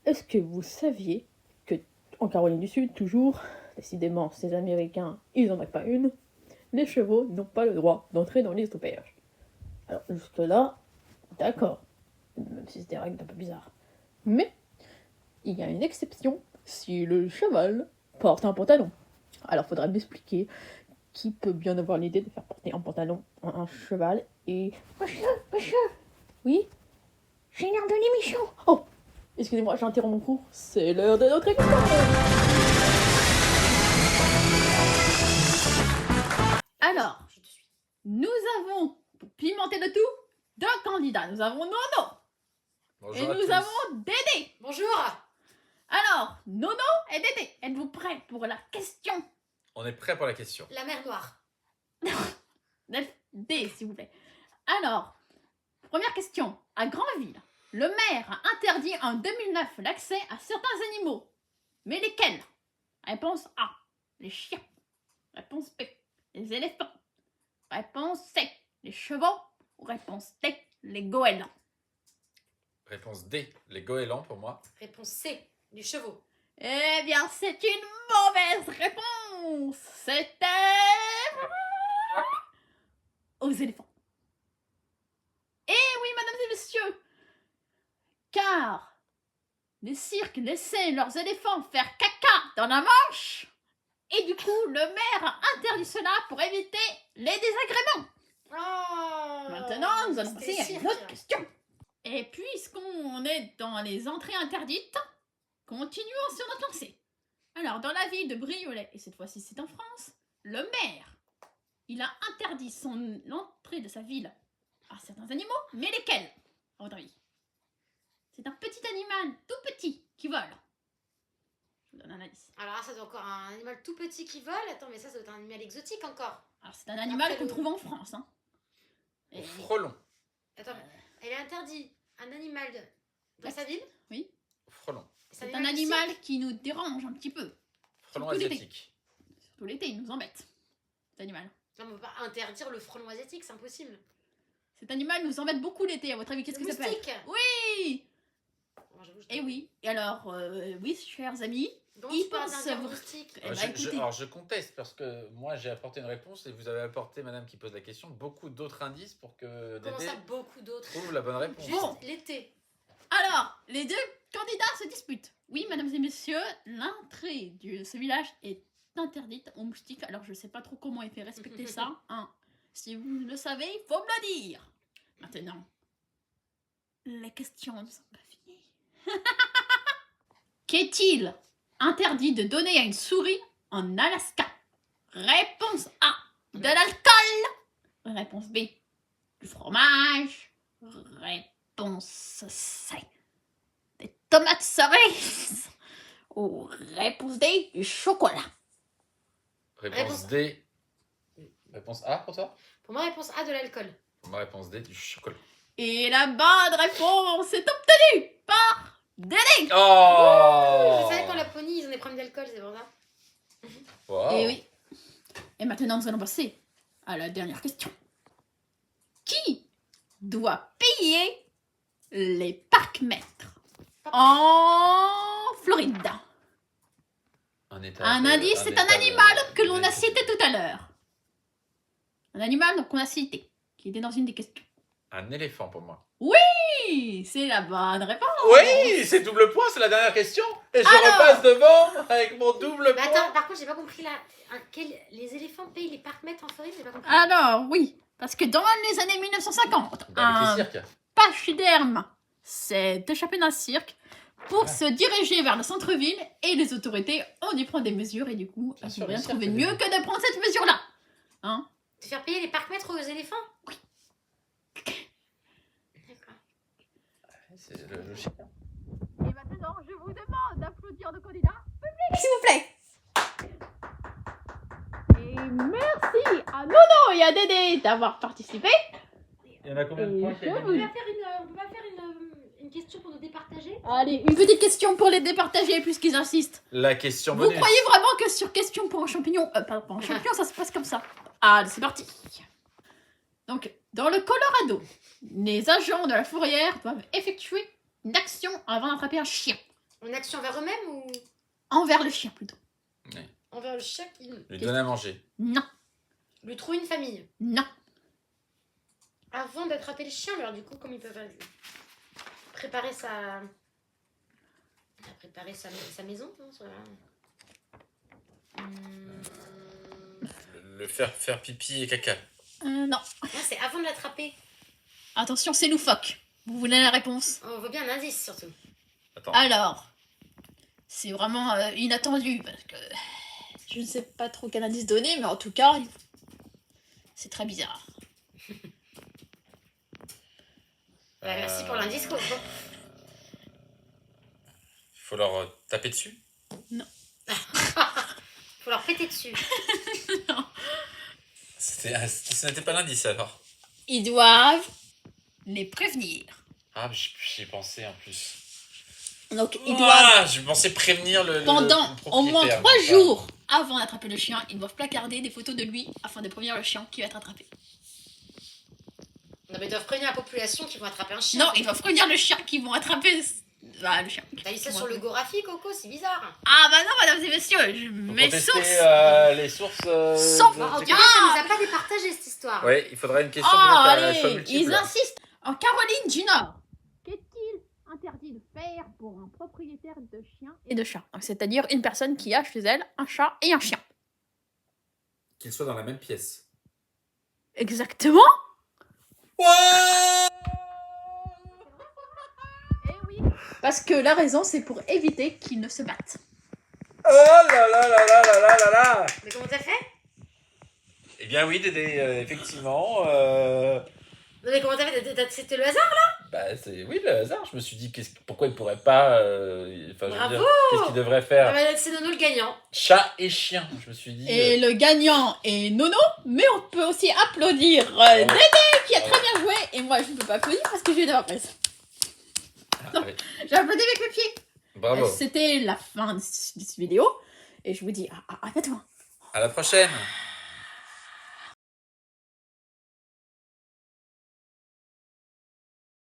Est-ce que vous saviez que, en Caroline du Sud, toujours, décidément, ces Américains, ils n'en ont pas une, les chevaux n'ont pas le droit d'entrer dans les auberges. Alors, jusque-là, d'accord, même si c'est des règles un peu bizarres. Mais, il y a une exception si le cheval porte un pantalon. Alors, faudra m'expliquer qui peut bien avoir l'idée de faire porter un pantalon à un cheval et... Monsieur, oui? J'ai une heure de l'émission. Oh, excusez-moi, j'interromps mon cours, c'est l'heure de notre école. Alors, nous avons, pour pimenter le tout, deux candidats. Nous avons Nono. Bonjour et à nous tous. avons Dédé. Bonjour. Alors, Nono et Dédé, êtes-vous prêts pour la question? On est prêt pour la question. La mer Noire. D, s'il vous plaît. Alors, première question. À Granville, le maire a interdit en 2009 l'accès à certains animaux. Mais lesquels? Réponse A, les chiens. Réponse B, les éléphants. Réponse C, les chevaux. Ou réponse D, les goélands. Réponse D, les goélands pour moi. Réponse C, les chevaux. Eh bien, c'est une mauvaise réponse. C'était aux éléphants. Eh oui, mesdames et messieurs, car les cirques laissaient leurs éléphants faire caca dans la Manche, et du coup, le maire a interdit cela pour éviter les désagréments. Oh, Maintenant, nous allons passer à c'était une autre cirque. question. Et puisqu'on est dans les entrées interdites, continuons sur notre lancée. Alors, dans la ville de Briolet, et cette fois-ci c'est en France, le maire, il a interdit l'entrée de sa ville à certains animaux, mais lesquels, à votre avis? C'est un petit animal, tout petit, qui vole. Je vous donne un indice. Alors là, ça doit encore un animal tout petit qui vole. Attends, mais ça doit être un animal exotique encore. Alors, c'est un animal Après qu'on le- trouve en France. Hein. Au frelon. Attends, elle a interdit un animal dans sa ville. Au frelon. C'est un animal qui nous dérange un petit peu. Frelon Surtout l'été. asiatique. Surtout l'été, il nous embête. Cet animal. Non, on peut pas interdire le frelon asiatique, c'est impossible. Cet animal nous embête beaucoup l'été. À votre avis, qu'est-ce Le que ça peut être? moustique. Oui. Bon, j'avoue, je Et oui. Et alors, oui, chers amis, Donc, il tu peux pense interdire le avoir- moustique. Eh ben, écoutez. Alors je conteste parce que moi j'ai apporté une réponse et vous avez apporté, madame qui pose la question, beaucoup d'autres indices pour que Comment Dédé ça, beaucoup d'autres? trouve la bonne réponse. Juste Bon. l'été. Alors, les deux candidats se disputent. Oui, mesdames et messieurs, l'entrée de ce village est interdite aux moustiques. Alors, je sais pas trop comment il fait respecter ça. Hein. Si vous le savez, il faut me le dire. Maintenant, les questions ne sont pas finies. Qu'est-il interdit de donner à une souris en Alaska? Réponse A, de l'alcool. Réponse B, du fromage. Réponse C, des tomates cerises. Ou réponse D, du chocolat. Réponse D. Réponse A pour toi? Pour moi, réponse A, de l'alcool. Pour ma réponse D, du chocolat. Et la bonne réponse est obtenue par Dédé. Oh. Je savais qu'en Laponie, ils ont des problèmes d'alcool, c'est pour ça. Wow. Et oui. Et maintenant, nous allons passer à la dernière question. Qui doit payer les parcs-mètres en Floride? Un indice, c'est un animal que l'on a cité tout à l'heure. Un animal qu'on a cité, qui était dans une des questions. Un éléphant pour moi. Oui, c'est la bonne réponse. Oui, c'est double point, c'est la dernière question. Et je Alors. repasse devant avec mon double Mais point. attends, par contre, j'ai pas compris là. Les éléphants payent les parcs-mètres en Floride, j'ai pas compris. Alors, oui, parce que dans les années 1950, Bah, avec un les cirques. pachyderme s'est échappé d'un cirque pour se diriger vers le centre-ville et les autorités ont dû prendre des mesures et du coup, Bien elles sûr, ont bien le cirque, trouvé c'est mieux des- que de prendre cette mesure-là. Hein? De faire payer les parcs-mètres aux éléphants? D'accord. C'est le chien. Et maintenant, je vous demande d'applaudir nos candidats. Public, s'il vous plaît. Et merci à Nono et à Dédé d'avoir participé. Il y en a combien de Et points je qu'il vous- y a On peut pas faire une question pour nous départager? Allez, une petite question pour les départager puisqu'ils insistent. La question Vous bonus. croyez vraiment que sur question pour un champignon, pas pour un champignon, ça se passe comme ça? Allez, c'est parti. Donc, dans le Colorado, les agents de la fourrière doivent effectuer une action avant d'attraper un chien. Une action envers eux-mêmes ou Envers le chien plutôt. envers le chien qui Lui donner à manger. Non, lui trouve une famille? non. Avant d'attraper le chien, alors du coup, comme ils peuvent préparer sa maison, non, Le faire pipi et caca. Non. Ah, c'est avant de l'attraper. Attention, c'est loufoque. Vous voulez la réponse? On veut bien un indice surtout. Attends. Alors, c'est vraiment inattendu parce que je ne sais pas trop quel indice donner, mais en tout cas, c'est très bizarre. Merci pour l'indice, Coco. Il faut leur taper dessus. Faut leur péter dessus. Ce n'était pas l'indice alors. Ils doivent les prévenir. Ah, j'y ai pensé en plus. Donc, ils doivent, Je pensais prévenir le pendant le au moins propriétaire, 3 mais pas- jours avant d'attraper le chien, ils doivent placarder des photos de lui afin de prévenir le chien qui va être attrapé. Non, mais ils doivent prévenir la population qu'ils vont attraper un chien. Non, ils doivent prévenir le chien qui vont attraper le chien. T'as vu ça sur le Gorafi, Coco? C'est bizarre. Ah bah non, mesdames et messieurs, Faut mes contester, sources. les sources. Sans- Bon, en tout de- cas, ça nous a pas départagé cette histoire. Ouais, il faudrait une question Oh, peut-être à choix allez, multiple. ils insistent. En Caroline du Nord, qu'est-il interdit de faire pour un propriétaire de chien et de chat? Donc, c'est-à-dire une personne qui a chez elle un chat et un chien. Qu'ils soient dans la même pièce. Exactement. Eh oui. Parce que la raison, c'est pour éviter qu'ils ne se battent. Oh là là là là là là là là. Mais comment t'as fait? Eh bien oui, Dédé, effectivement. Non, mais comment t'as fait? C'était le hasard? Oui, le hasard. Je me suis dit, pourquoi il pourrait pas. Bravo. Qu'est-ce qu'il devrait faire? Ah, bah, c'est Nono le gagnant. Chat et chien, je me suis dit. Et le gagnant est Nono, mais on peut aussi applaudir Bravo. Dédé qui a très bien joué. Et moi, je ne peux pas applaudir parce que j'ai eu de la presse. Ah, oui. J'ai applaudi avec mes pieds. Bravo. C'était la fin de cette vidéo. Et je vous dis à demain. À la prochaine.